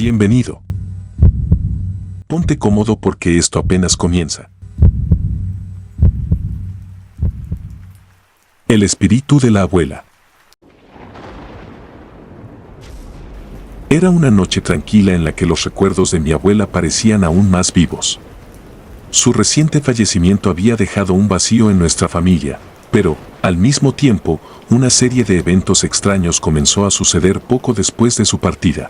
Bienvenido. Ponte cómodo porque esto apenas comienza. El espíritu de la abuela. Era una noche tranquila en la que los recuerdos de mi abuela parecían aún más vivos. Su reciente fallecimiento había dejado un vacío en nuestra familia, pero, al mismo tiempo, una serie de eventos extraños comenzó a suceder poco después de su partida.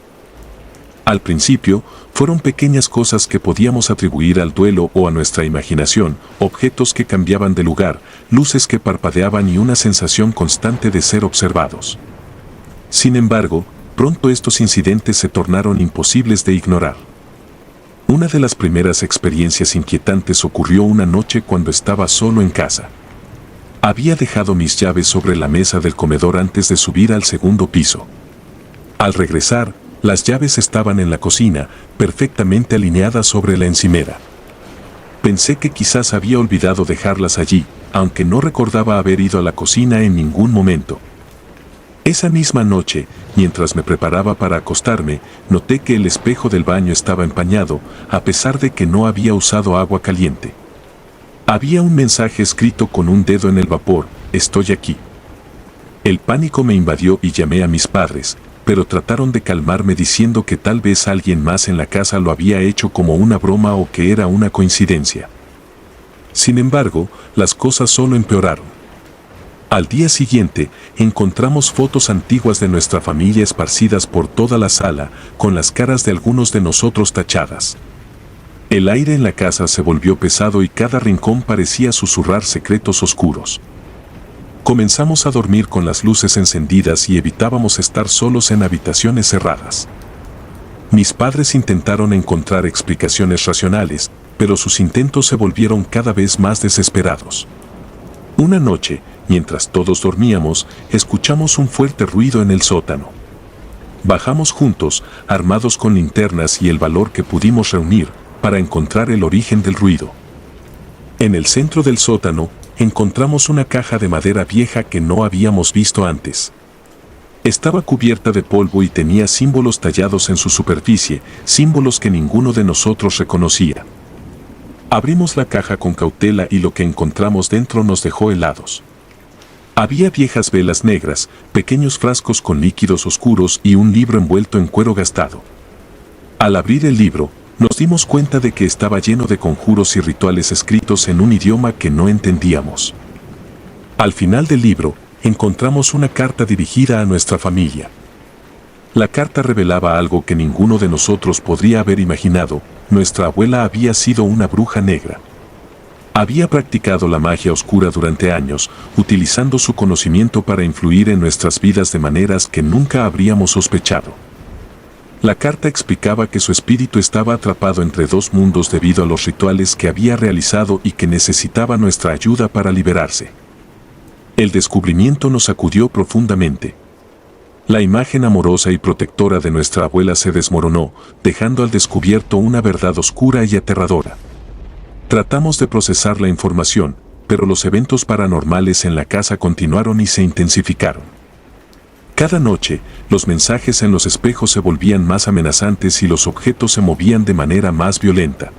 Al principio, fueron pequeñas cosas que podíamos atribuir al duelo o a nuestra imaginación, objetos que cambiaban de lugar, luces que parpadeaban y una sensación constante de ser observados. Sin embargo, pronto estos incidentes se tornaron imposibles de ignorar. Una de las primeras experiencias inquietantes ocurrió una noche cuando estaba solo en casa. Había dejado mis llaves sobre la mesa del comedor antes de subir al segundo piso. Al regresar, las llaves estaban en la cocina, perfectamente alineadas sobre la encimera. Pensé que quizás había olvidado dejarlas allí, aunque no recordaba haber ido a la cocina en ningún momento. Esa misma noche, mientras me preparaba para acostarme, noté que el espejo del baño estaba empañado, a pesar de que no había usado agua caliente. Había un mensaje escrito con un dedo en el vapor: "Estoy aquí". El pánico me invadió y llamé a mis padres, pero trataron de calmarme diciendo que tal vez alguien más en la casa lo había hecho como una broma o que era una coincidencia. Sin embargo, las cosas solo empeoraron. Al día siguiente, encontramos fotos antiguas de nuestra familia esparcidas por toda la sala, con las caras de algunos de nosotros tachadas. El aire en la casa se volvió pesado y cada rincón parecía susurrar secretos oscuros. Comenzamos a dormir con las luces encendidas y evitábamos estar solos en habitaciones cerradas. Mis padres intentaron encontrar explicaciones racionales, pero sus intentos se volvieron cada vez más desesperados. Una noche, mientras todos dormíamos, escuchamos un fuerte ruido en el sótano. Bajamos juntos, armados con linternas y el valor que pudimos reunir, para encontrar el origen del ruido. En el centro del sótano, encontramos una caja de madera vieja que no habíamos visto antes. Estaba cubierta de polvo y tenía símbolos tallados en su superficie, símbolos que ninguno de nosotros reconocía. Abrimos la caja con cautela y lo que encontramos dentro nos dejó helados. Había viejas velas negras, pequeños frascos con líquidos oscuros y un libro envuelto en cuero gastado. Al abrir el libro, nos dimos cuenta de que estaba lleno de conjuros y rituales escritos en un idioma que no entendíamos. Al final del libro, encontramos una carta dirigida a nuestra familia. La carta revelaba algo que ninguno de nosotros podría haber imaginado: nuestra abuela había sido una bruja negra. Había practicado la magia oscura durante años, utilizando su conocimiento para influir en nuestras vidas de maneras que nunca habríamos sospechado. La carta explicaba que su espíritu estaba atrapado entre dos mundos debido a los rituales que había realizado y que necesitaba nuestra ayuda para liberarse. El descubrimiento nos sacudió profundamente. La imagen amorosa y protectora de nuestra abuela se desmoronó, dejando al descubierto una verdad oscura y aterradora. Tratamos de procesar la información, pero los eventos paranormales en la casa continuaron y se intensificaron. Cada noche, los mensajes en los espejos se volvían más amenazantes y los objetos se movían de manera más violenta.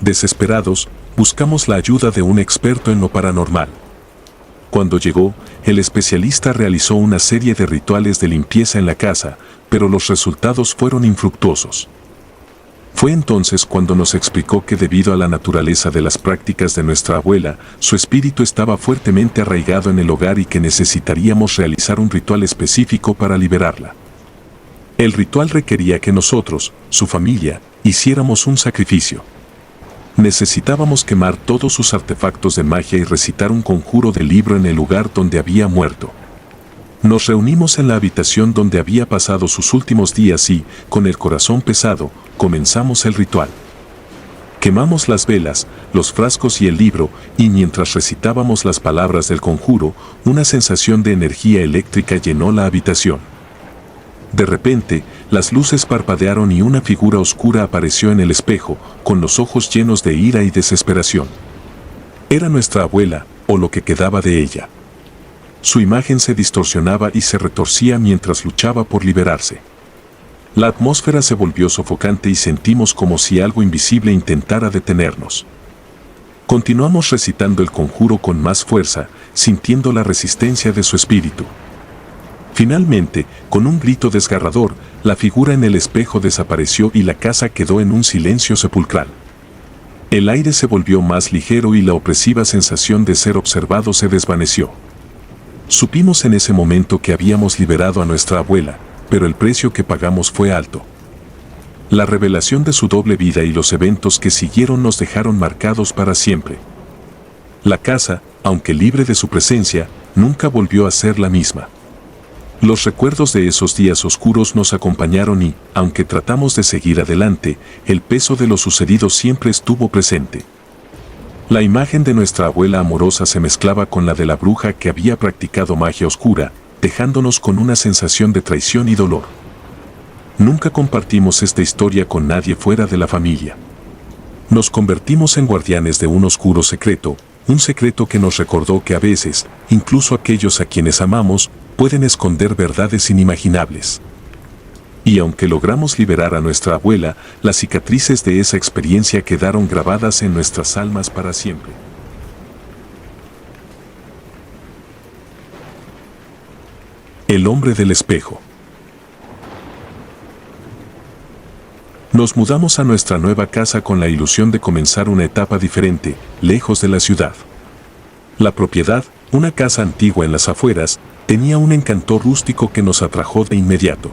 Desesperados, buscamos la ayuda de un experto en lo paranormal. Cuando llegó, el especialista realizó una serie de rituales de limpieza en la casa, pero los resultados fueron infructuosos. Fue entonces cuando nos explicó que debido a la naturaleza de las prácticas de nuestra abuela, su espíritu estaba fuertemente arraigado en el hogar y que necesitaríamos realizar un ritual específico para liberarla. El ritual requería que nosotros, su familia, hiciéramos un sacrificio. Necesitábamos quemar todos sus artefactos de magia y recitar un conjuro del libro en el lugar donde había muerto. Nos reunimos en la habitación donde había pasado sus últimos días y, con el corazón pesado, comenzamos el ritual. Quemamos las velas, los frascos y el libro, y mientras recitábamos las palabras del conjuro, una sensación de energía eléctrica llenó la habitación. De repente, las luces parpadearon y una figura oscura apareció en el espejo, con los ojos llenos de ira y desesperación. Era nuestra abuela, o lo que quedaba de ella. Su imagen se distorsionaba y se retorcía mientras luchaba por liberarse. La atmósfera se volvió sofocante y sentimos como si algo invisible intentara detenernos. Continuamos recitando el conjuro con más fuerza, sintiendo la resistencia de su espíritu. Finalmente, con un grito desgarrador, la figura en el espejo desapareció y la casa quedó en un silencio sepulcral. El aire se volvió más ligero y la opresiva sensación de ser observado se desvaneció. Supimos en ese momento que habíamos liberado a nuestra abuela, pero el precio que pagamos fue alto. La revelación de su doble vida y los eventos que siguieron nos dejaron marcados para siempre. La casa, aunque libre de su presencia, nunca volvió a ser la misma. Los recuerdos de esos días oscuros nos acompañaron y, aunque tratamos de seguir adelante, el peso de lo sucedido siempre estuvo presente. La imagen de nuestra abuela amorosa se mezclaba con la de la bruja que había practicado magia oscura, dejándonos con una sensación de traición y dolor. Nunca compartimos esta historia con nadie fuera de la familia. Nos convertimos en guardianes de un oscuro secreto, un secreto que nos recordó que a veces, incluso aquellos a quienes amamos, pueden esconder verdades inimaginables. Y aunque logramos liberar a nuestra abuela, las cicatrices de esa experiencia quedaron grabadas en nuestras almas para siempre. El hombre del espejo. Nos mudamos a nuestra nueva casa con la ilusión de comenzar una etapa diferente, lejos de la ciudad. La propiedad, una casa antigua en las afueras, tenía un encanto rústico que nos atrajo de inmediato.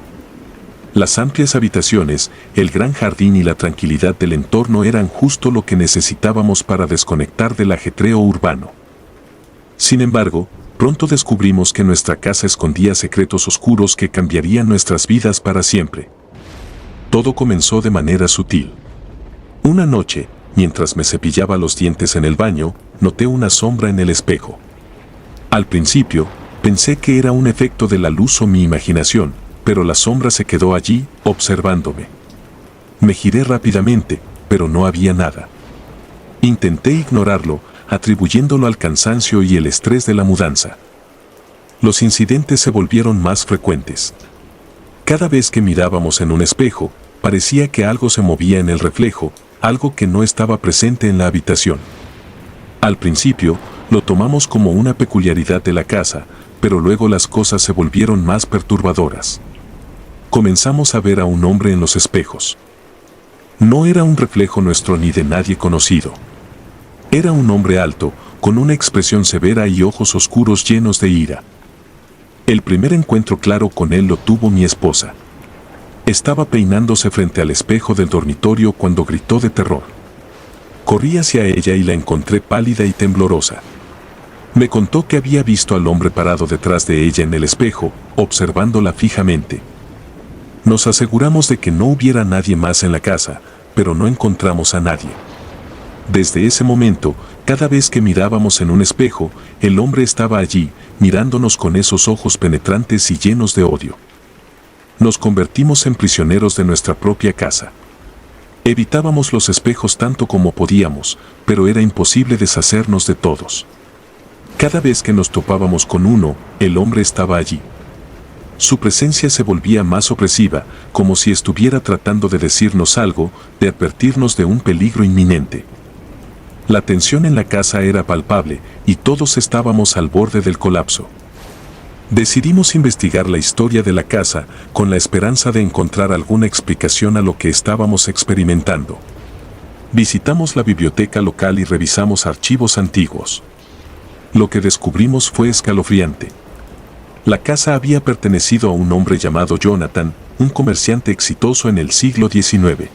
Las amplias habitaciones, el gran jardín y la tranquilidad del entorno eran justo lo que necesitábamos para desconectar del ajetreo urbano. Sin embargo, pronto descubrimos que nuestra casa escondía secretos oscuros que cambiarían nuestras vidas para siempre. Todo comenzó de manera sutil. Una noche, mientras me cepillaba los dientes en el baño, noté una sombra en el espejo. Al principio, pensé que era un efecto de la luz o mi imaginación, pero la sombra se quedó allí, observándome. Me giré rápidamente, pero no había nada. Intenté ignorarlo, atribuyéndolo al cansancio y el estrés de la mudanza. Los incidentes se volvieron más frecuentes. Cada vez que mirábamos en un espejo, parecía que algo se movía en el reflejo, algo que no estaba presente en la habitación. Al principio, lo tomamos como una peculiaridad de la casa, pero luego las cosas se volvieron más perturbadoras. Comenzamos a ver a un hombre en los espejos. No era un reflejo nuestro ni de nadie conocido. Era un hombre alto, con una expresión severa y ojos oscuros llenos de ira. El primer encuentro claro con él lo tuvo mi esposa. Estaba peinándose frente al espejo del dormitorio cuando gritó de terror. Corrí hacia ella y la encontré pálida y temblorosa. Me contó que había visto al hombre parado detrás de ella en el espejo, observándola fijamente. Nos aseguramos de que no hubiera nadie más en la casa, pero no encontramos a nadie. Desde ese momento, cada vez que mirábamos en un espejo, el hombre estaba allí, mirándonos con esos ojos penetrantes y llenos de odio. Nos convertimos en prisioneros de nuestra propia casa. Evitábamos los espejos tanto como podíamos, pero era imposible deshacernos de todos. Cada vez que nos topábamos con uno, el hombre estaba allí. Su presencia se volvía más opresiva, como si estuviera tratando de decirnos algo, de advertirnos de un peligro inminente. La tensión en la casa era palpable, y todos estábamos al borde del colapso. Decidimos investigar la historia de la casa, con la esperanza de encontrar alguna explicación a lo que estábamos experimentando. Visitamos la biblioteca local y revisamos archivos antiguos. Lo que descubrimos fue escalofriante. La casa había pertenecido a un hombre llamado Jonathan, un comerciante exitoso en el siglo XIX.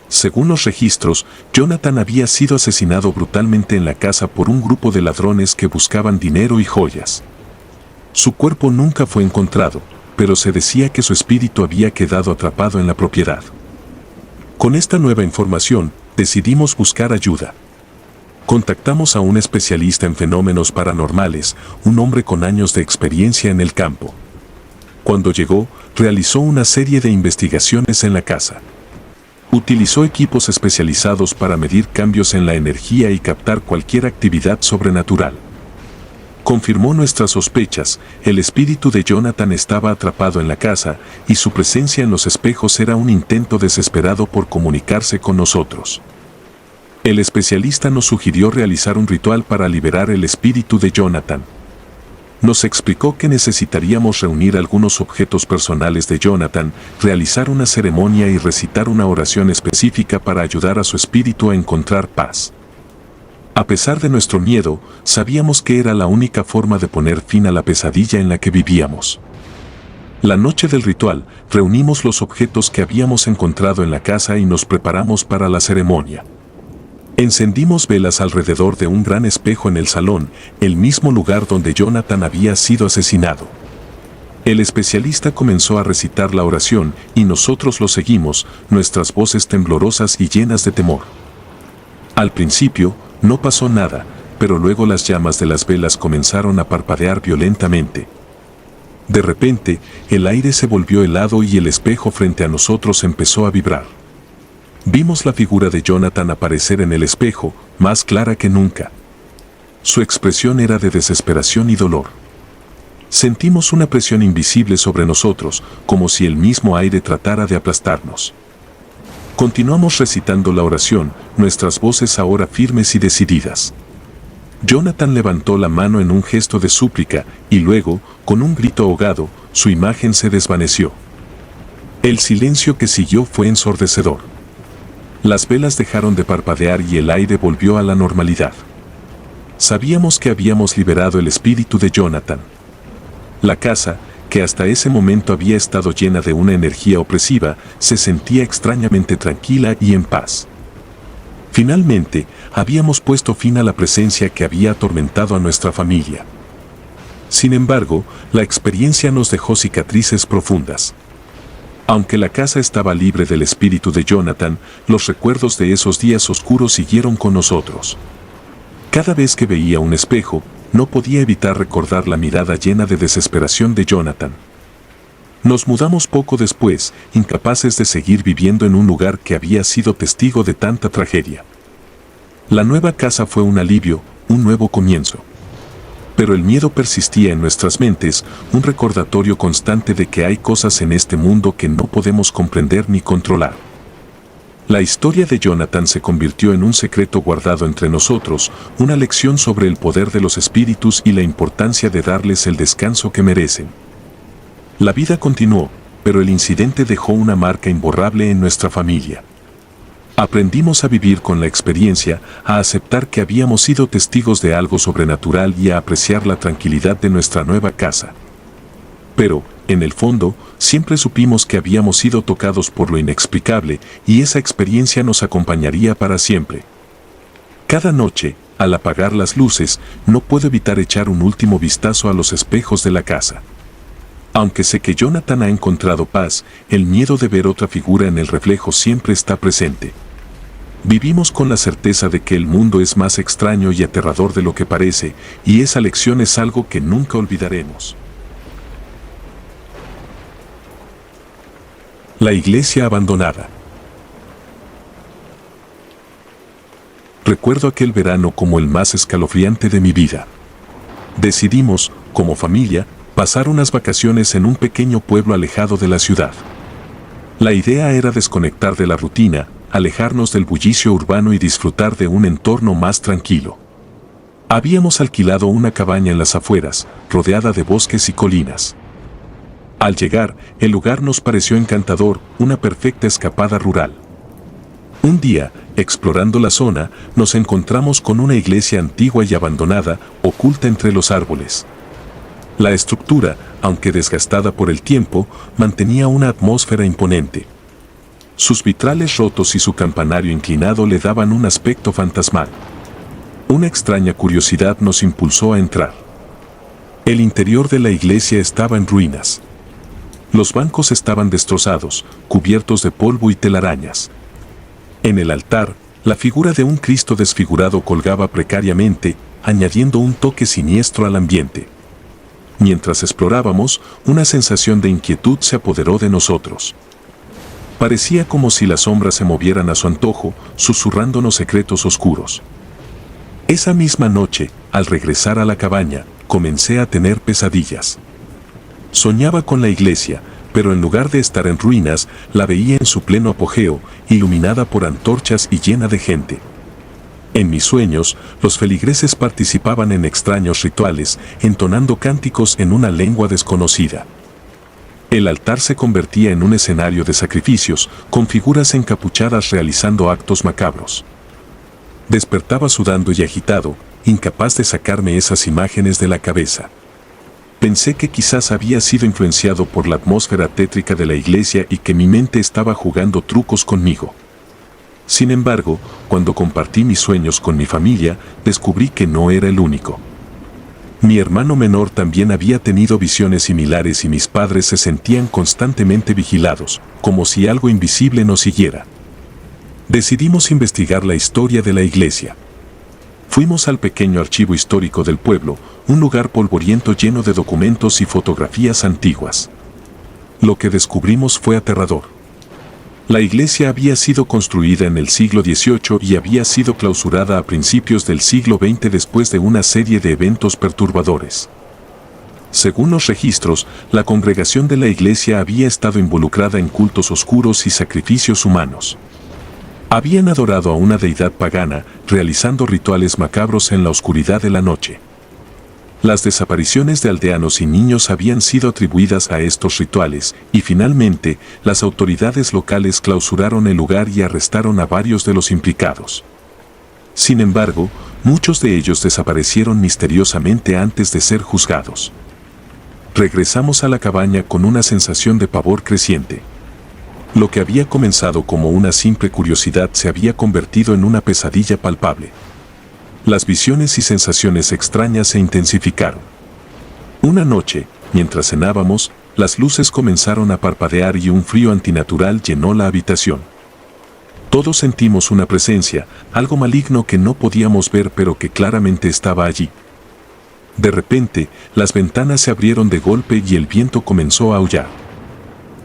Según los registros, Jonathan había sido asesinado brutalmente en la casa por un grupo de ladrones que buscaban dinero y joyas. Su cuerpo nunca fue encontrado, pero se decía que su espíritu había quedado atrapado en la propiedad. Con esta nueva información, decidimos buscar ayuda. Contactamos a un especialista en fenómenos paranormales, un hombre con años de experiencia en el campo. Cuando llegó, realizó una serie de investigaciones en la casa. Utilizó equipos especializados para medir cambios en la energía y captar cualquier actividad sobrenatural. Confirmó nuestras sospechas, el espíritu de Jonathan estaba atrapado en la casa y su presencia en los espejos era un intento desesperado por comunicarse con nosotros. El especialista nos sugirió realizar un ritual para liberar el espíritu de Jonathan. Nos explicó que necesitaríamos reunir algunos objetos personales de Jonathan, realizar una ceremonia y recitar una oración específica para ayudar a su espíritu a encontrar paz. A pesar de nuestro miedo, sabíamos que era la única forma de poner fin a la pesadilla en la que vivíamos. La noche del ritual, reunimos los objetos que habíamos encontrado en la casa y nos preparamos para la ceremonia. Encendimos velas alrededor de un gran espejo en el salón, el mismo lugar donde Jonathan había sido asesinado. El especialista comenzó a recitar la oración y nosotros lo seguimos, nuestras voces temblorosas y llenas de temor. Al principio, no pasó nada, pero luego las llamas de las velas comenzaron a parpadear violentamente. De repente, el aire se volvió helado y el espejo frente a nosotros empezó a vibrar. Vimos la figura de Jonathan aparecer en el espejo, más clara que nunca. Su expresión era de desesperación y dolor. Sentimos una presión invisible sobre nosotros, como si el mismo aire tratara de aplastarnos. Continuamos recitando la oración, nuestras voces ahora firmes y decididas. Jonathan levantó la mano en un gesto de súplica y luego, con un grito ahogado, su imagen se desvaneció. El silencio que siguió fue ensordecedor. Las velas dejaron de parpadear y el aire volvió a la normalidad. Sabíamos que habíamos liberado el espíritu de Jonathan. La casa, que hasta ese momento había estado llena de una energía opresiva, se sentía extrañamente tranquila y en paz. Finalmente, habíamos puesto fin a la presencia que había atormentado a nuestra familia. Sin embargo, la experiencia nos dejó cicatrices profundas. Aunque la casa estaba libre del espíritu de Jonathan, los recuerdos de esos días oscuros siguieron con nosotros. Cada vez que veía un espejo, no podía evitar recordar la mirada llena de desesperación de Jonathan. Nos mudamos poco después, incapaces de seguir viviendo en un lugar que había sido testigo de tanta tragedia. La nueva casa fue un alivio, un nuevo comienzo. Pero el miedo persistía en nuestras mentes, un recordatorio constante de que hay cosas en este mundo que no podemos comprender ni controlar. La historia de Jonathan se convirtió en un secreto guardado entre nosotros, una lección sobre el poder de los espíritus y la importancia de darles el descanso que merecen. La vida continuó, pero el incidente dejó una marca imborrable en nuestra familia. Aprendimos a vivir con la experiencia, a aceptar que habíamos sido testigos de algo sobrenatural y a apreciar la tranquilidad de nuestra nueva casa. Pero, en el fondo, siempre supimos que habíamos sido tocados por lo inexplicable y esa experiencia nos acompañaría para siempre. Cada noche, al apagar las luces, no puedo evitar echar un último vistazo a los espejos de la casa. Aunque sé que Jonathan ha encontrado paz, el miedo de ver otra figura en el reflejo siempre está presente. Vivimos con la certeza de que el mundo es más extraño y aterrador de lo que parece, y esa lección es algo que nunca olvidaremos. La iglesia abandonada. Recuerdo aquel verano como el más escalofriante de mi vida. Decidimos, como familia, pasar unas vacaciones en un pequeño pueblo alejado de la ciudad. La idea era desconectar de la rutina, alejarnos del bullicio urbano y disfrutar de un entorno más tranquilo. Habíamos alquilado una cabaña en las afueras, rodeada de bosques y colinas. Al llegar, el lugar nos pareció encantador, una perfecta escapada rural. Un día, explorando la zona, nos encontramos con una iglesia antigua y abandonada, oculta entre los árboles. La estructura, aunque desgastada por el tiempo, mantenía una atmósfera imponente. Sus vitrales rotos y su campanario inclinado le daban un aspecto fantasmal. Una extraña curiosidad nos impulsó a entrar. El interior de la iglesia estaba en ruinas. Los bancos estaban destrozados, cubiertos de polvo y telarañas. En el altar, la figura de un Cristo desfigurado colgaba precariamente, añadiendo un toque siniestro al ambiente. Mientras explorábamos, una sensación de inquietud se apoderó de nosotros. Parecía como si las sombras se movieran a su antojo, susurrándonos secretos oscuros. Esa misma noche, al regresar a la cabaña, comencé a tener pesadillas. Soñaba con la iglesia, pero en lugar de estar en ruinas, la veía en su pleno apogeo, iluminada por antorchas y llena de gente. En mis sueños, los feligreses participaban en extraños rituales, entonando cánticos en una lengua desconocida. El altar se convertía en un escenario de sacrificios, con figuras encapuchadas realizando actos macabros. Despertaba sudando y agitado, incapaz de sacarme esas imágenes de la cabeza. Pensé que quizás había sido influenciado por la atmósfera tétrica de la iglesia y que mi mente estaba jugando trucos conmigo. Sin embargo, cuando compartí mis sueños con mi familia, descubrí que no era el único. Mi hermano menor también había tenido visiones similares y mis padres se sentían constantemente vigilados, como si algo invisible nos siguiera. Decidimos investigar la historia de la iglesia. Fuimos al pequeño archivo histórico del pueblo, un lugar polvoriento lleno de documentos y fotografías antiguas. Lo que descubrimos fue aterrador. La iglesia había sido construida en el siglo XVIII y había sido clausurada a principios del siglo XX después de una serie de eventos perturbadores. Según los registros, la congregación de la iglesia había estado involucrada en cultos oscuros y sacrificios humanos. Habían adorado a una deidad pagana, realizando rituales macabros en la oscuridad de la noche. Las desapariciones de aldeanos y niños habían sido atribuidas a estos rituales, y finalmente, las autoridades locales clausuraron el lugar y arrestaron a varios de los implicados. Sin embargo, muchos de ellos desaparecieron misteriosamente antes de ser juzgados. Regresamos a la cabaña con una sensación de pavor creciente. Lo que había comenzado como una simple curiosidad se había convertido en una pesadilla palpable. Las visiones y sensaciones extrañas se intensificaron. Una noche, mientras cenábamos, las luces comenzaron a parpadear y un frío antinatural llenó la habitación. Todos sentimos una presencia, algo maligno que no podíamos ver pero que claramente estaba allí. De repente, las ventanas se abrieron de golpe y el viento comenzó a aullar.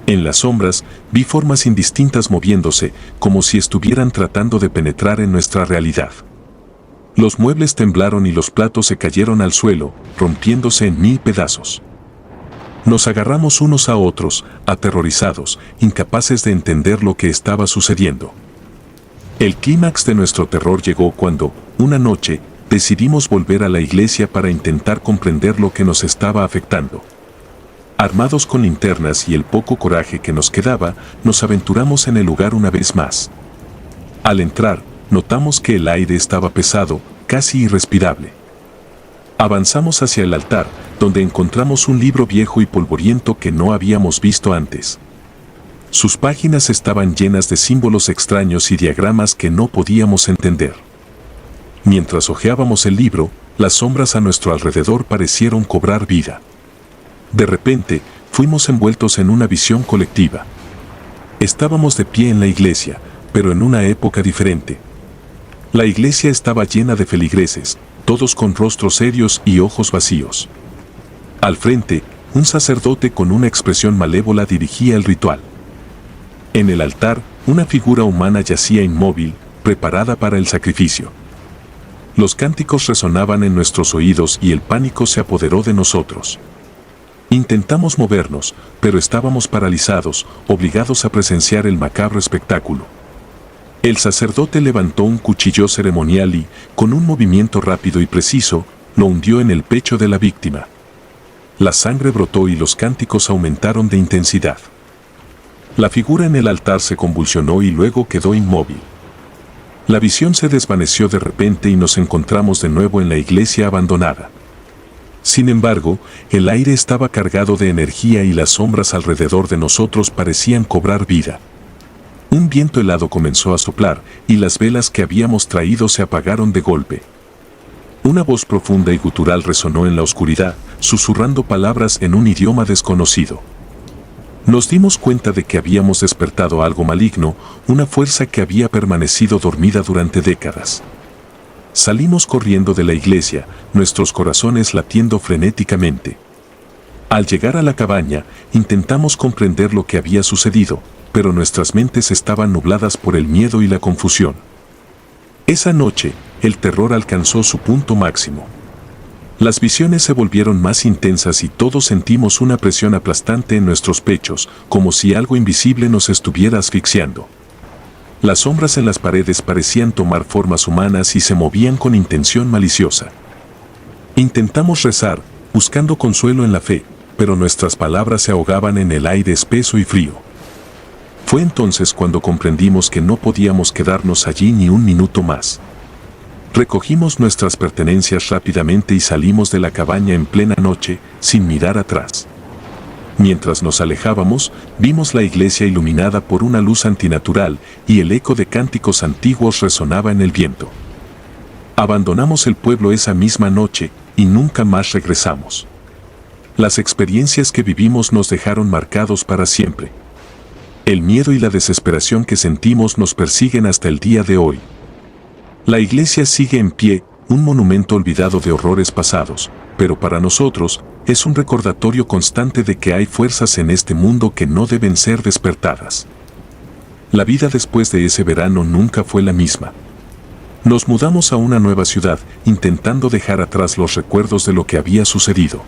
En las sombras, vi formas indistintas moviéndose, como si estuvieran tratando de penetrar en nuestra realidad. Los muebles temblaron y los platos se cayeron al suelo, rompiéndose en 1000 pedazos. Nos agarramos unos a otros, aterrorizados, incapaces de entender lo que estaba sucediendo. El clímax de nuestro terror llegó cuando, una noche, decidimos volver a la iglesia para intentar comprender lo que nos estaba afectando. Armados con linternas y el poco coraje que nos quedaba, nos aventuramos en el lugar una vez más. Al entrar, notamos que el aire estaba pesado, casi irrespirable. Avanzamos hacia el altar, donde encontramos un libro viejo y polvoriento que no habíamos visto antes. Sus páginas estaban llenas de símbolos extraños y diagramas que no podíamos entender. Mientras hojeábamos el libro, las sombras a nuestro alrededor parecieron cobrar vida. De repente, fuimos envueltos en una visión colectiva. Estábamos de pie en la iglesia, pero en una época diferente. La iglesia estaba llena de feligreses, todos con rostros serios y ojos vacíos. Al frente, un sacerdote con una expresión malévola dirigía el ritual. En el altar, una figura humana yacía inmóvil, preparada para el sacrificio. Los cánticos resonaban en nuestros oídos y el pánico se apoderó de nosotros. Intentamos movernos, pero estábamos paralizados, obligados a presenciar el macabro espectáculo. El sacerdote levantó un cuchillo ceremonial y, con un movimiento rápido y preciso, lo hundió en el pecho de la víctima. La sangre brotó y los cánticos aumentaron de intensidad. La figura en el altar se convulsionó y luego quedó inmóvil. La visión se desvaneció de repente y nos encontramos de nuevo en la iglesia abandonada. Sin embargo, el aire estaba cargado de energía y las sombras alrededor de nosotros parecían cobrar vida. Un viento helado comenzó a soplar y las velas que habíamos traído se apagaron de golpe. Una voz profunda y gutural resonó en la oscuridad, susurrando palabras en un idioma desconocido. Nos dimos cuenta de que habíamos despertado algo maligno, una fuerza que había permanecido dormida durante décadas. Salimos corriendo de la iglesia, nuestros corazones latiendo frenéticamente. Al llegar a la cabaña, intentamos comprender lo que había sucedido, pero nuestras mentes estaban nubladas por el miedo y la confusión. Esa noche, el terror alcanzó su punto máximo. Las visiones se volvieron más intensas y todos sentimos una presión aplastante en nuestros pechos, como si algo invisible nos estuviera asfixiando. Las sombras en las paredes parecían tomar formas humanas y se movían con intención maliciosa. Intentamos rezar, buscando consuelo en la fe, pero nuestras palabras se ahogaban en el aire espeso y frío. Fue entonces cuando comprendimos que no podíamos quedarnos allí ni un minuto más. Recogimos nuestras pertenencias rápidamente y salimos de la cabaña en plena noche, sin mirar atrás. Mientras nos alejábamos, vimos la iglesia iluminada por una luz antinatural y el eco de cánticos antiguos resonaba en el viento. Abandonamos el pueblo esa misma noche y nunca más regresamos. Las experiencias que vivimos nos dejaron marcados para siempre. El miedo y la desesperación que sentimos nos persiguen hasta el día de hoy. La iglesia sigue en pie, un monumento olvidado de horrores pasados, pero para nosotros es un recordatorio constante de que hay fuerzas en este mundo que no deben ser despertadas. La vida después de ese verano nunca fue la misma. Nos mudamos a una nueva ciudad, intentando dejar atrás los recuerdos de lo que había sucedido.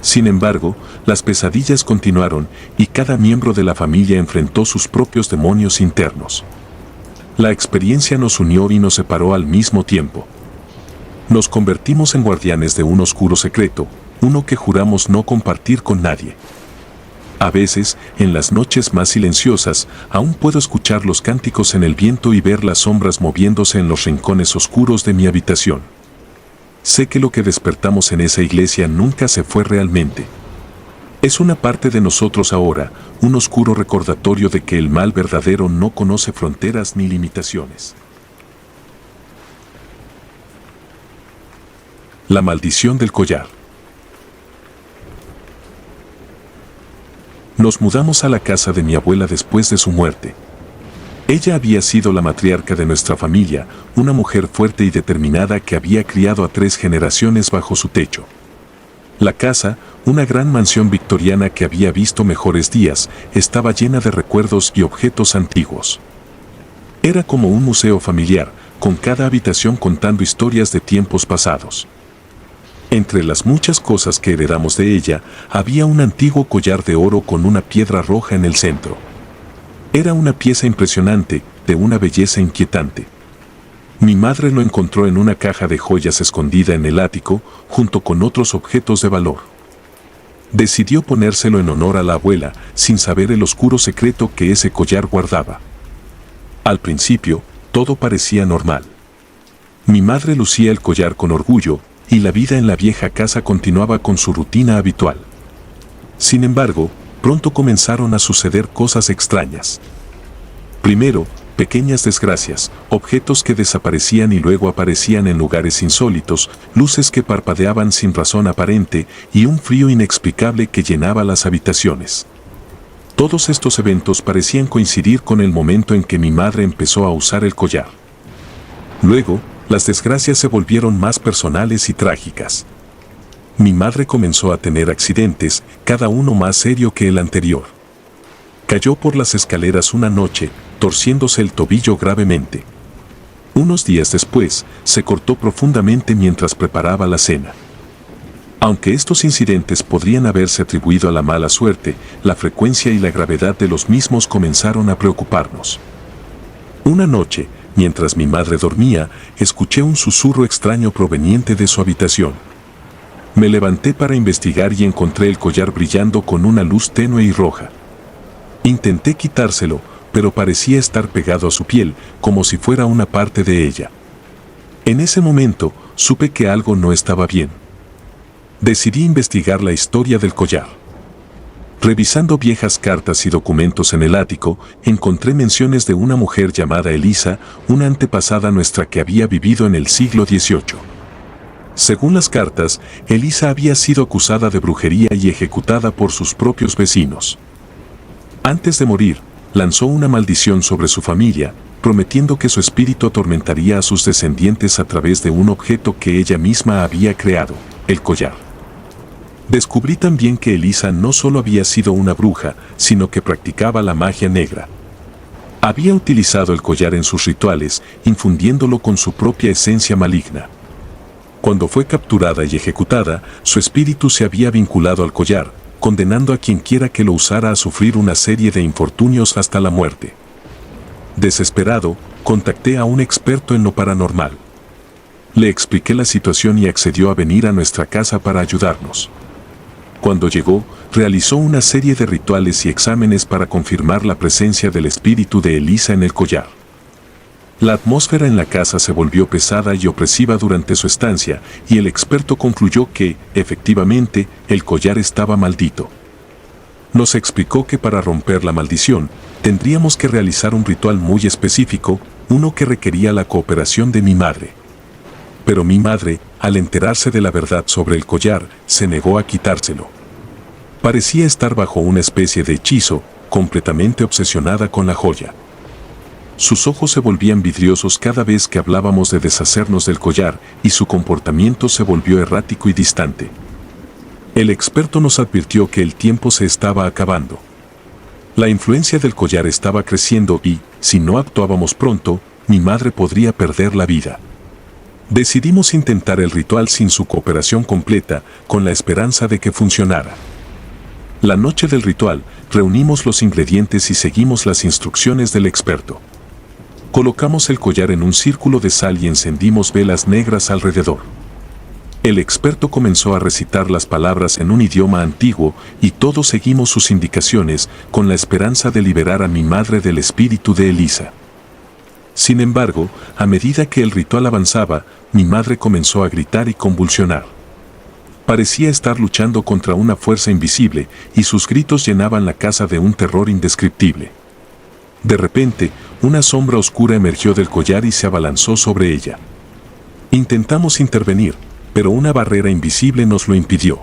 Sin embargo, las pesadillas continuaron y cada miembro de la familia enfrentó sus propios demonios internos. La experiencia nos unió y nos separó al mismo tiempo. Nos convertimos en guardianes de un oscuro secreto, uno que juramos no compartir con nadie. A veces, en las noches más silenciosas, aún puedo escuchar los cánticos en el viento y ver las sombras moviéndose en los rincones oscuros de mi habitación. Sé que lo que despertamos en esa iglesia nunca se fue realmente. Es una parte de nosotros ahora, un oscuro recordatorio de que el mal verdadero no conoce fronteras ni limitaciones. La maldición del collar. Nos mudamos a la casa de mi abuela después de su muerte. Ella había sido la matriarca de nuestra familia, una mujer fuerte y determinada que había criado a 3 generaciones bajo su techo. La casa, una gran mansión victoriana que había visto mejores días, estaba llena de recuerdos y objetos antiguos. Era como un museo familiar, con cada habitación contando historias de tiempos pasados. Entre las muchas cosas que heredamos de ella, había un antiguo collar de oro con una piedra roja en el centro. Era una pieza impresionante, de una belleza inquietante. Mi madre lo encontró en una caja de joyas escondida en el ático, junto con otros objetos de valor. Decidió ponérselo en honor a la abuela, sin saber el oscuro secreto que ese collar guardaba. Al principio, todo parecía normal. Mi madre lucía el collar con orgullo, y la vida en la vieja casa continuaba con su rutina habitual. Sin embargo, pronto comenzaron a suceder cosas extrañas. Primero, pequeñas desgracias, objetos que desaparecían y luego aparecían en lugares insólitos, luces que parpadeaban sin razón aparente y un frío inexplicable que llenaba las habitaciones. Todos estos eventos parecían coincidir con el momento en que mi madre empezó a usar el collar. Luego, las desgracias se volvieron más personales y trágicas. Mi madre comenzó a tener accidentes, cada uno más serio que el anterior. Cayó por las escaleras una noche, torciéndose el tobillo gravemente. Unos días después, se cortó profundamente mientras preparaba la cena. Aunque estos incidentes podrían haberse atribuido a la mala suerte, la frecuencia y la gravedad de los mismos comenzaron a preocuparnos. Una noche, mientras mi madre dormía, escuché un susurro extraño proveniente de su habitación. Me levanté para investigar y encontré el collar brillando con una luz tenue y roja. Intenté quitárselo, pero parecía estar pegado a su piel, como si fuera una parte de ella. En ese momento, supe que algo no estaba bien. Decidí investigar la historia del collar. Revisando viejas cartas y documentos en el ático, encontré menciones de una mujer llamada Elisa, una antepasada nuestra que había vivido en el siglo XVIII. Según las cartas, Elisa había sido acusada de brujería y ejecutada por sus propios vecinos. Antes de morir, lanzó una maldición sobre su familia, prometiendo que su espíritu atormentaría a sus descendientes a través de un objeto que ella misma había creado, el collar. Descubrí también que Elisa no solo había sido una bruja, sino que practicaba la magia negra. Había utilizado el collar en sus rituales, infundiéndolo con su propia esencia maligna. Cuando fue capturada y ejecutada, su espíritu se había vinculado al collar, condenando a quien quiera que lo usara a sufrir una serie de infortunios hasta la muerte. Desesperado, contacté a un experto en lo paranormal. Le expliqué la situación y accedió a venir a nuestra casa para ayudarnos. Cuando llegó, realizó una serie de rituales y exámenes para confirmar la presencia del espíritu de Elisa en el collar. La atmósfera en la casa se volvió pesada y opresiva durante su estancia, y el experto concluyó que, efectivamente, el collar estaba maldito. Nos explicó que para romper la maldición, tendríamos que realizar un ritual muy específico, uno que requería la cooperación de mi madre. Pero mi madre, al enterarse de la verdad sobre el collar, se negó a quitárselo. Parecía estar bajo una especie de hechizo, completamente obsesionada con la joya. Sus ojos se volvían vidriosos cada vez que hablábamos de deshacernos del collar, y su comportamiento se volvió errático y distante. El experto nos advirtió que el tiempo se estaba acabando. La influencia del collar estaba creciendo y, si no actuábamos pronto, mi madre podría perder la vida. Decidimos intentar el ritual sin su cooperación completa, con la esperanza de que funcionara. La noche del ritual, reunimos los ingredientes y seguimos las instrucciones del experto. Colocamos el collar en un círculo de sal y encendimos velas negras alrededor. El experto comenzó a recitar las palabras en un idioma antiguo y todos seguimos sus indicaciones con la esperanza de liberar a mi madre del espíritu de Elisa. Sin embargo, a medida que el ritual avanzaba, mi madre comenzó a gritar y convulsionar. Parecía estar luchando contra una fuerza invisible y sus gritos llenaban la casa de un terror indescriptible. De repente, una sombra oscura emergió del collar y se abalanzó sobre ella. Intentamos intervenir, pero una barrera invisible nos lo impidió.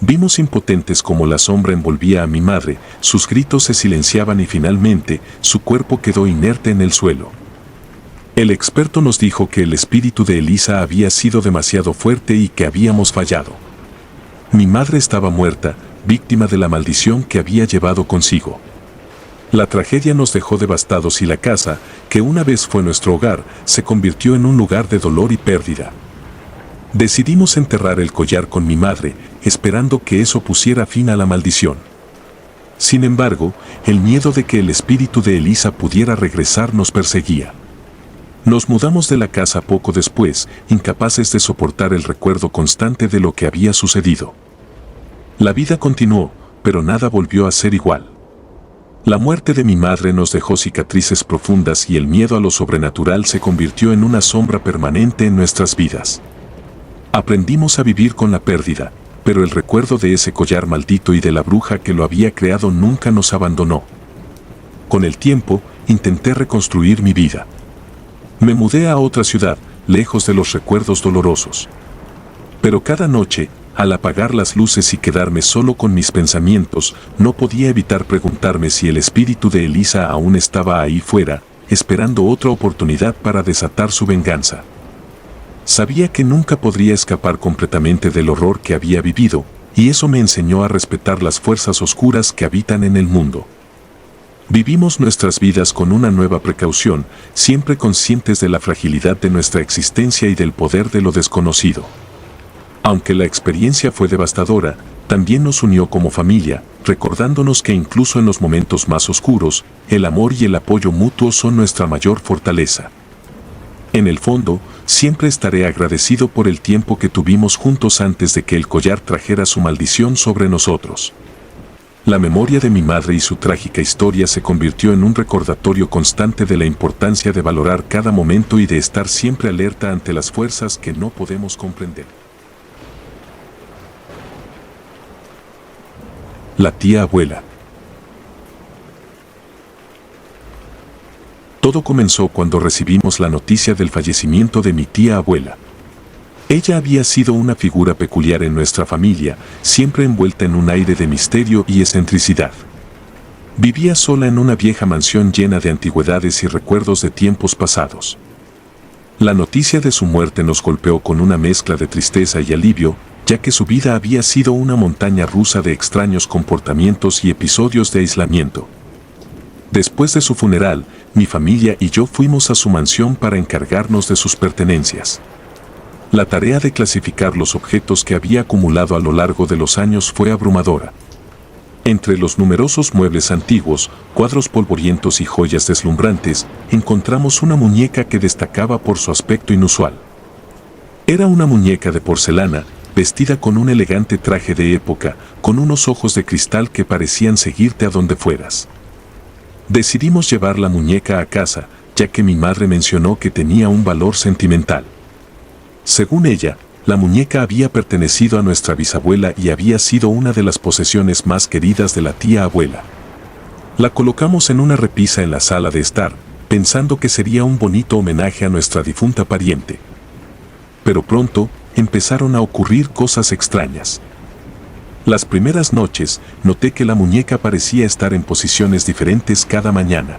Vimos impotentes cómo la sombra envolvía a mi madre, sus gritos se silenciaban y finalmente, su cuerpo quedó inerte en el suelo. El experto nos dijo que el espíritu de Elisa había sido demasiado fuerte y que habíamos fallado. Mi madre estaba muerta, víctima de la maldición que había llevado consigo. La tragedia nos dejó devastados y la casa, que una vez fue nuestro hogar, se convirtió en un lugar de dolor y pérdida. Decidimos enterrar el collar con mi madre, esperando que eso pusiera fin a la maldición. Sin embargo, el miedo de que el espíritu de Elisa pudiera regresar nos perseguía. Nos mudamos de la casa poco después, incapaces de soportar el recuerdo constante de lo que había sucedido. La vida continuó, pero nada volvió a ser igual. La muerte de mi madre nos dejó cicatrices profundas y el miedo a lo sobrenatural se convirtió en una sombra permanente en nuestras vidas. Aprendimos a vivir con la pérdida, pero el recuerdo de ese collar maldito y de la bruja que lo había creado nunca nos abandonó. Con el tiempo, intenté reconstruir mi vida. Me mudé a otra ciudad, lejos de los recuerdos dolorosos. Pero cada noche, al apagar las luces y quedarme solo con mis pensamientos, no podía evitar preguntarme si el espíritu de Elisa aún estaba ahí fuera, esperando otra oportunidad para desatar su venganza. Sabía que nunca podría escapar completamente del horror que había vivido, y eso me enseñó a respetar las fuerzas oscuras que habitan en el mundo. Vivimos nuestras vidas con una nueva precaución, siempre conscientes de la fragilidad de nuestra existencia y del poder de lo desconocido. Aunque la experiencia fue devastadora, también nos unió como familia, recordándonos que incluso en los momentos más oscuros, el amor y el apoyo mutuo son nuestra mayor fortaleza. En el fondo, siempre estaré agradecido por el tiempo que tuvimos juntos antes de que el collar trajera su maldición sobre nosotros. La memoria de mi madre y su trágica historia se convirtió en un recordatorio constante de la importancia de valorar cada momento y de estar siempre alerta ante las fuerzas que no podemos comprender. La tía abuela. Todo comenzó cuando recibimos la noticia del fallecimiento de mi tía abuela. Ella había sido una figura peculiar en nuestra familia, siempre envuelta en un aire de misterio y excentricidad. Vivía sola en una vieja mansión llena de antigüedades y recuerdos de tiempos pasados. La noticia de su muerte nos golpeó con una mezcla de tristeza y alivio, ya que su vida había sido una montaña rusa de extraños comportamientos y episodios de aislamiento. Después de su funeral, mi familia y yo fuimos a su mansión para encargarnos de sus pertenencias. La tarea de clasificar los objetos que había acumulado a lo largo de los años fue abrumadora. Entre los numerosos muebles antiguos, cuadros polvorientos y joyas deslumbrantes, encontramos una muñeca que destacaba por su aspecto inusual. Era una muñeca de porcelana, vestida con un elegante traje de época, con unos ojos de cristal que parecían seguirte a donde fueras. Decidimos llevar la muñeca a casa, ya que mi madre mencionó que tenía un valor sentimental. Según ella, la muñeca había pertenecido a nuestra bisabuela y había sido una de las posesiones más queridas de la tía abuela. La colocamos en una repisa en la sala de estar, pensando que sería un bonito homenaje a nuestra difunta pariente. Pero pronto empezaron a ocurrir cosas extrañas. Las primeras noches noté que la muñeca parecía estar en posiciones diferentes cada mañana.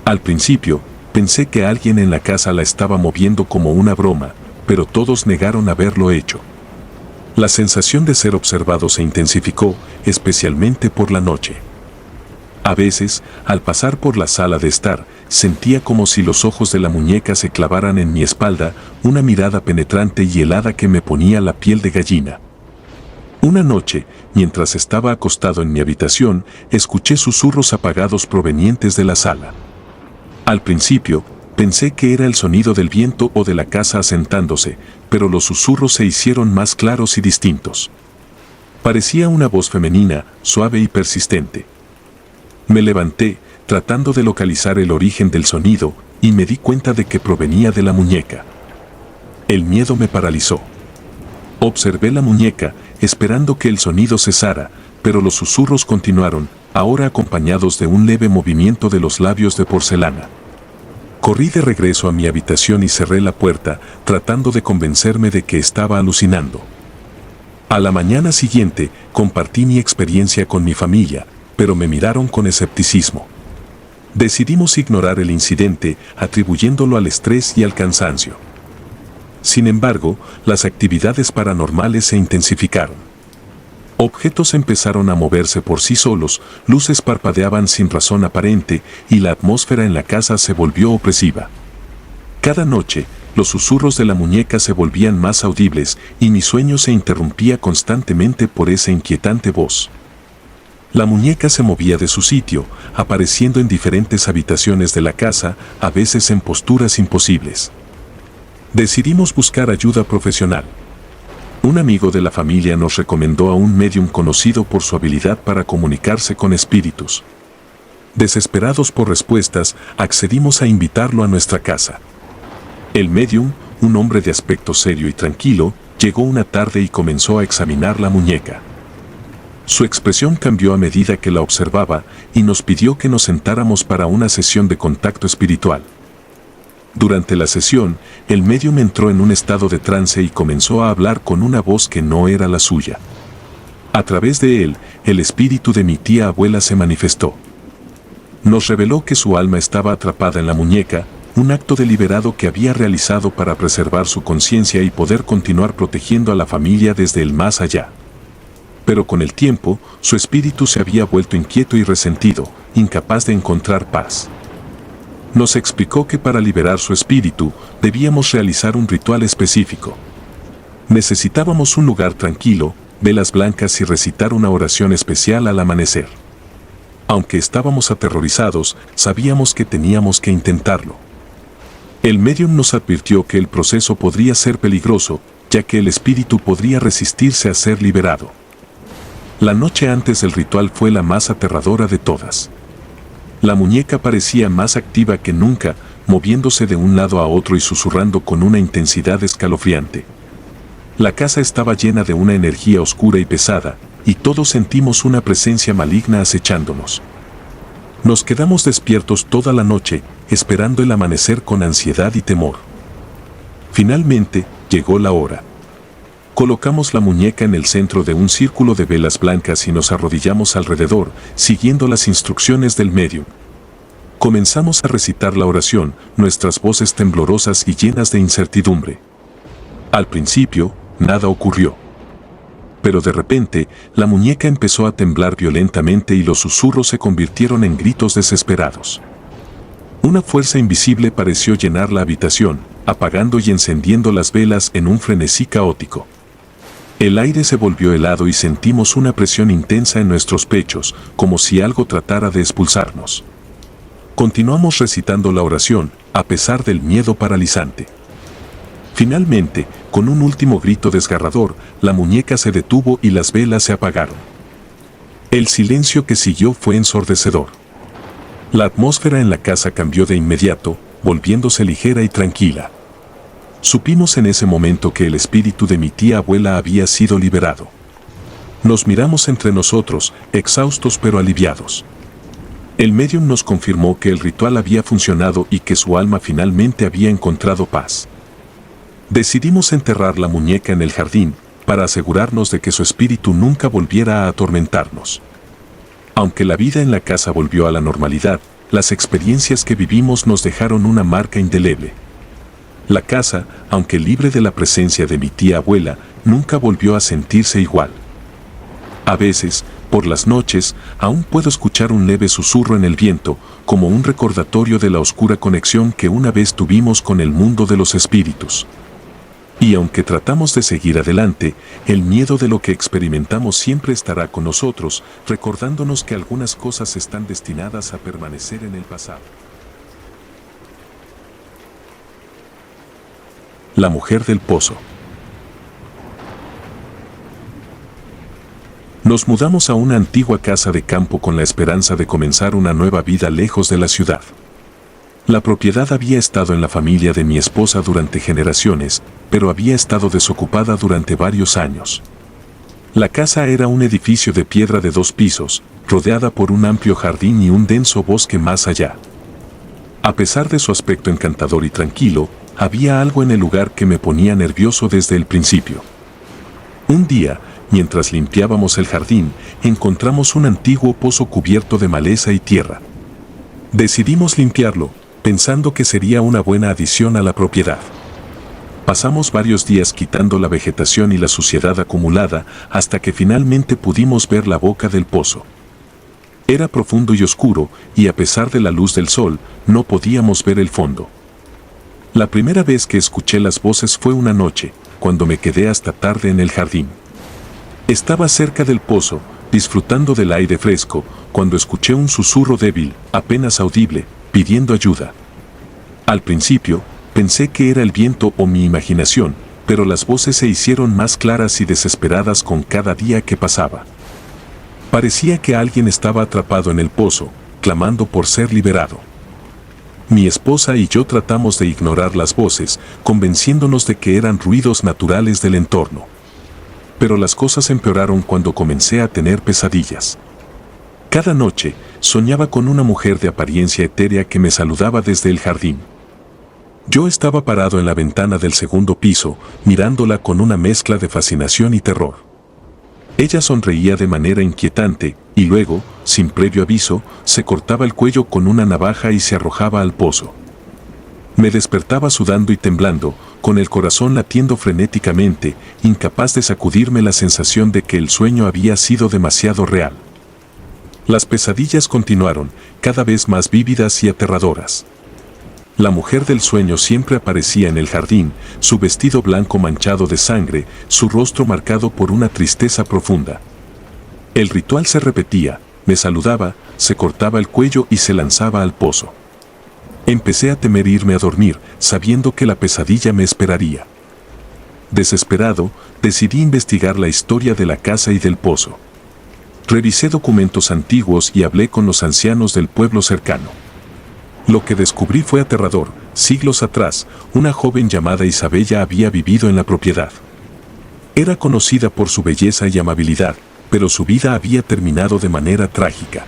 Al principio, pensé que alguien en la casa la estaba moviendo como una broma, pero todos negaron haberlo hecho. La sensación de ser observado se intensificó, especialmente por la noche. A veces, al pasar por la sala de estar, sentía como si los ojos de la muñeca se clavaran en mi espalda, una mirada penetrante y helada que me ponía la piel de gallina. Una noche, mientras estaba acostado en mi habitación, escuché susurros apagados provenientes de la sala. Al principio, pensé que era el sonido del viento o de la casa asentándose, pero los susurros se hicieron más claros y distintos. Parecía una voz femenina, suave y persistente. Me levanté, tratando de localizar el origen del sonido, y me di cuenta de que provenía de la muñeca. El miedo me paralizó. Observé la muñeca, esperando que el sonido cesara, pero los susurros continuaron, ahora acompañados de un leve movimiento de los labios de porcelana. Corrí de regreso a mi habitación y cerré la puerta, tratando de convencerme de que estaba alucinando. A la mañana siguiente, compartí mi experiencia con mi familia, pero me miraron con escepticismo. Decidimos ignorar el incidente, atribuyéndolo al estrés y al cansancio. Sin embargo, las actividades paranormales se intensificaron. Objetos empezaron a moverse por sí solos, luces parpadeaban sin razón aparente y la atmósfera en la casa se volvió opresiva. Cada noche, los susurros de la muñeca se volvían más audibles y mi sueño se interrumpía constantemente por esa inquietante voz. La muñeca se movía de su sitio, apareciendo en diferentes habitaciones de la casa, a veces en posturas imposibles. Decidimos buscar ayuda profesional. Un amigo de la familia nos recomendó a un médium conocido por su habilidad para comunicarse con espíritus. Desesperados por respuestas, accedimos a invitarlo a nuestra casa. El médium, un hombre de aspecto serio y tranquilo, llegó una tarde y comenzó a examinar la muñeca. Su expresión cambió a medida que la observaba y nos pidió que nos sentáramos para una sesión de contacto espiritual. Durante la sesión, el médium entró en un estado de trance y comenzó a hablar con una voz que no era la suya. A través de él, el espíritu de mi tía abuela se manifestó. Nos reveló que su alma estaba atrapada en la muñeca, un acto deliberado que había realizado para preservar su conciencia y poder continuar protegiendo a la familia desde el más allá. Pero con el tiempo, su espíritu se había vuelto inquieto y resentido, incapaz de encontrar paz. Nos explicó que para liberar su espíritu, debíamos realizar un ritual específico. Necesitábamos un lugar tranquilo, velas blancas y recitar una oración especial al amanecer. Aunque estábamos aterrorizados, sabíamos que teníamos que intentarlo. El médium nos advirtió que el proceso podría ser peligroso, ya que el espíritu podría resistirse a ser liberado. La noche antes del ritual fue la más aterradora de todas. La muñeca parecía más activa que nunca, moviéndose de un lado a otro y susurrando con una intensidad escalofriante. La casa estaba llena de una energía oscura y pesada, y todos sentimos una presencia maligna acechándonos. Nos quedamos despiertos toda la noche, esperando el amanecer con ansiedad y temor. Finalmente, llegó la hora. Colocamos la muñeca en el centro de un círculo de velas blancas y nos arrodillamos alrededor, siguiendo las instrucciones del médium. Comenzamos a recitar la oración, nuestras voces temblorosas y llenas de incertidumbre. Al principio, nada ocurrió. Pero de repente, la muñeca empezó a temblar violentamente y los susurros se convirtieron en gritos desesperados. Una fuerza invisible pareció llenar la habitación, apagando y encendiendo las velas en un frenesí caótico. El aire se volvió helado y sentimos una presión intensa en nuestros pechos, como si algo tratara de expulsarnos. Continuamos recitando la oración, a pesar del miedo paralizante. Finalmente, con un último grito desgarrador, la muñeca se detuvo y las velas se apagaron. El silencio que siguió fue ensordecedor. La atmósfera en la casa cambió de inmediato, volviéndose ligera y tranquila. Supimos en ese momento que el espíritu de mi tía abuela había sido liberado. Nos miramos entre nosotros, exhaustos pero aliviados. El médium nos confirmó que el ritual había funcionado y que su alma finalmente había encontrado paz. Decidimos enterrar la muñeca en el jardín, para asegurarnos de que su espíritu nunca volviera a atormentarnos. Aunque la vida en la casa volvió a la normalidad, las experiencias que vivimos nos dejaron una marca indeleble. La casa, aunque libre de la presencia de mi tía abuela, nunca volvió a sentirse igual. A veces, por las noches, aún puedo escuchar un leve susurro en el viento, como un recordatorio de la oscura conexión que una vez tuvimos con el mundo de los espíritus. Y aunque tratamos de seguir adelante, el miedo de lo que experimentamos siempre estará con nosotros, recordándonos que algunas cosas están destinadas a permanecer en el pasado. La mujer del pozo. Nos mudamos a una antigua casa de campo con la esperanza de comenzar una nueva vida lejos de la ciudad. La propiedad había estado en la familia de mi esposa durante generaciones, pero había estado desocupada durante varios años. La casa era un edificio de piedra de 2 pisos, rodeada por un amplio jardín y un denso bosque más allá. A pesar de su aspecto encantador y tranquilo, había algo en el lugar que me ponía nervioso desde el principio. Un día, mientras limpiábamos el jardín, encontramos un antiguo pozo cubierto de maleza y tierra. Decidimos limpiarlo, pensando que sería una buena adición a la propiedad. Pasamos varios días quitando la vegetación y la suciedad acumulada hasta que finalmente pudimos ver la boca del pozo. Era profundo y oscuro, y a pesar de la luz del sol, no podíamos ver el fondo. La primera vez que escuché las voces fue una noche, cuando me quedé hasta tarde en el jardín. Estaba cerca del pozo, disfrutando del aire fresco, cuando escuché un susurro débil, apenas audible, pidiendo ayuda. Al principio, pensé que era el viento o mi imaginación, pero las voces se hicieron más claras y desesperadas con cada día que pasaba. Parecía que alguien estaba atrapado en el pozo, clamando por ser liberado. Mi esposa y yo tratamos de ignorar las voces, convenciéndonos de que eran ruidos naturales del entorno. Pero las cosas empeoraron cuando comencé a tener pesadillas. Cada noche, soñaba con una mujer de apariencia etérea que me saludaba desde el jardín. Yo estaba parado en la ventana del segundo piso, mirándola con una mezcla de fascinación y terror. Ella sonreía de manera inquietante, y luego, sin previo aviso, se cortaba el cuello con una navaja y se arrojaba al pozo. Me despertaba sudando y temblando, con el corazón latiendo frenéticamente, incapaz de sacudirme la sensación de que el sueño había sido demasiado real. Las pesadillas continuaron, cada vez más vívidas y aterradoras. La mujer del sueño siempre aparecía en el jardín, su vestido blanco manchado de sangre, su rostro marcado por una tristeza profunda. El ritual se repetía, me saludaba, se cortaba el cuello y se lanzaba al pozo. Empecé a temer irme a dormir, sabiendo que la pesadilla me esperaría. Desesperado, decidí investigar la historia de la casa y del pozo. Revisé documentos antiguos y hablé con los ancianos del pueblo cercano. Lo que descubrí fue aterrador. Siglos atrás, una joven llamada Isabella había vivido en la propiedad. Era conocida por su belleza y amabilidad, pero su vida había terminado de manera trágica.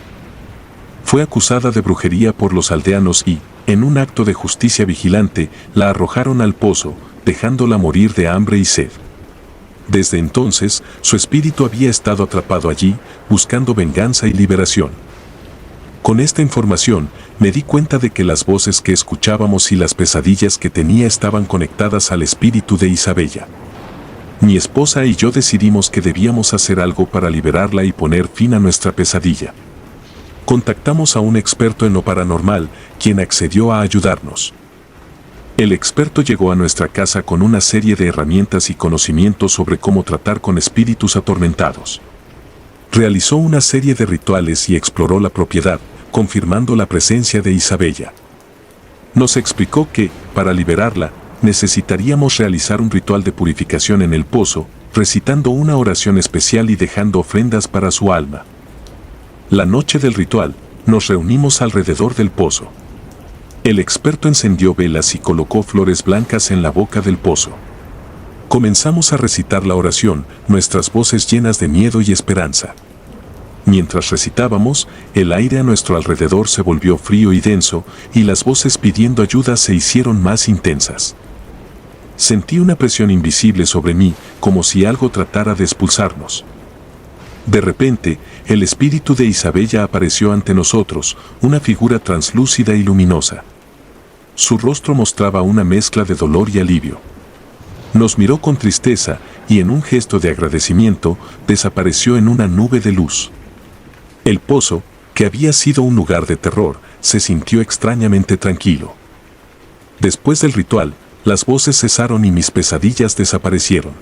Fue acusada de brujería por los aldeanos y, en un acto de justicia vigilante, la arrojaron al pozo, dejándola morir de hambre y sed. Desde entonces, su espíritu había estado atrapado allí, buscando venganza y liberación. Con esta información, me di cuenta de que las voces que escuchábamos y las pesadillas que tenía estaban conectadas al espíritu de Isabella. Mi esposa y yo decidimos que debíamos hacer algo para liberarla y poner fin a nuestra pesadilla. Contactamos a un experto en lo paranormal, quien accedió a ayudarnos. El experto llegó a nuestra casa con una serie de herramientas y conocimientos sobre cómo tratar con espíritus atormentados. Realizó una serie de rituales y exploró la propiedad, confirmando la presencia de Isabella. Nos explicó que, para liberarla, necesitaríamos realizar un ritual de purificación en el pozo, recitando una oración especial y dejando ofrendas para su alma. La noche del ritual, nos reunimos alrededor del pozo. El experto encendió velas y colocó flores blancas en la boca del pozo. Comenzamos a recitar la oración, nuestras voces llenas de miedo y esperanza. Mientras recitábamos, el aire a nuestro alrededor se volvió frío y denso, y las voces pidiendo ayuda se hicieron más intensas. Sentí una presión invisible sobre mí, como si algo tratara de expulsarnos. De repente, el espíritu de Isabella apareció ante nosotros, una figura translúcida y luminosa. Su rostro mostraba una mezcla de dolor y alivio. Nos miró con tristeza y en un gesto de agradecimiento desapareció en una nube de luz. El pozo, que había sido un lugar de terror, se sintió extrañamente tranquilo. Después del ritual, las voces cesaron y mis pesadillas desaparecieron.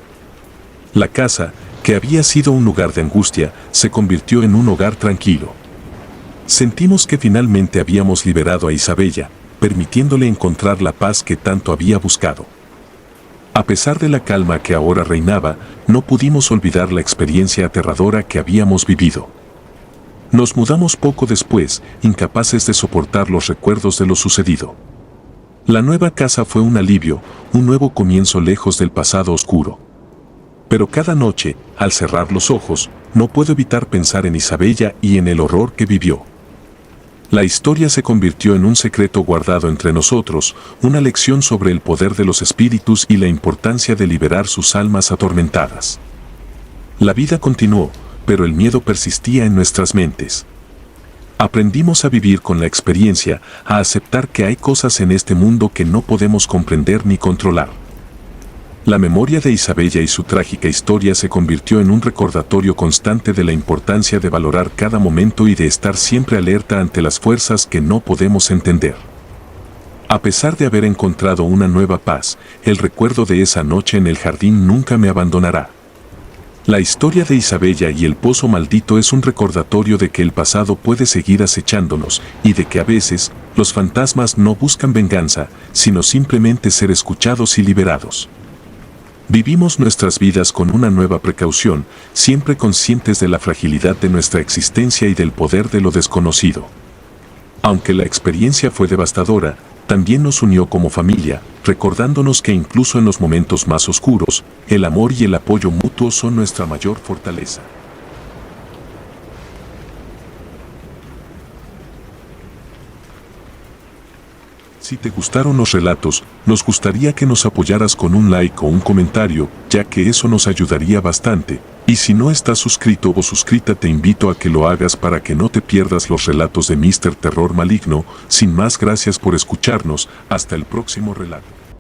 La casa, que había sido un lugar de angustia, se convirtió en un hogar tranquilo. Sentimos que finalmente habíamos liberado a Isabella, permitiéndole encontrar la paz que tanto había buscado. A pesar de la calma que ahora reinaba, no pudimos olvidar la experiencia aterradora que habíamos vivido. Nos mudamos poco después, incapaces de soportar los recuerdos de lo sucedido. La nueva casa fue un alivio, un nuevo comienzo lejos del pasado oscuro. Pero cada noche, al cerrar los ojos, no puedo evitar pensar en Isabella y en el horror que vivió. La historia se convirtió en un secreto guardado entre nosotros, una lección sobre el poder de los espíritus y la importancia de liberar sus almas atormentadas. La vida continuó, pero el miedo persistía en nuestras mentes. Aprendimos a vivir con la experiencia, a aceptar que hay cosas en este mundo que no podemos comprender ni controlar. La memoria de Isabella y su trágica historia se convirtió en un recordatorio constante de la importancia de valorar cada momento y de estar siempre alerta ante las fuerzas que no podemos entender. A pesar de haber encontrado una nueva paz, el recuerdo de esa noche en el jardín nunca me abandonará. La historia de Isabella y el pozo maldito es un recordatorio de que el pasado puede seguir acechándonos y de que a veces los fantasmas no buscan venganza, sino simplemente ser escuchados y liberados. Vivimos nuestras vidas con una nueva precaución, siempre conscientes de la fragilidad de nuestra existencia y del poder de lo desconocido. Aunque la experiencia fue devastadora, también nos unió como familia, recordándonos que incluso en los momentos más oscuros, el amor y el apoyo mutuo son nuestra mayor fortaleza. Si te gustaron los relatos, nos gustaría que nos apoyaras con un like o un comentario, ya que eso nos ayudaría bastante. Y si no estás suscrito o suscrita, te invito a que lo hagas para que no te pierdas los relatos de Mr. Terror Maligno. Sin más, gracias por escucharnos. Hasta el próximo relato.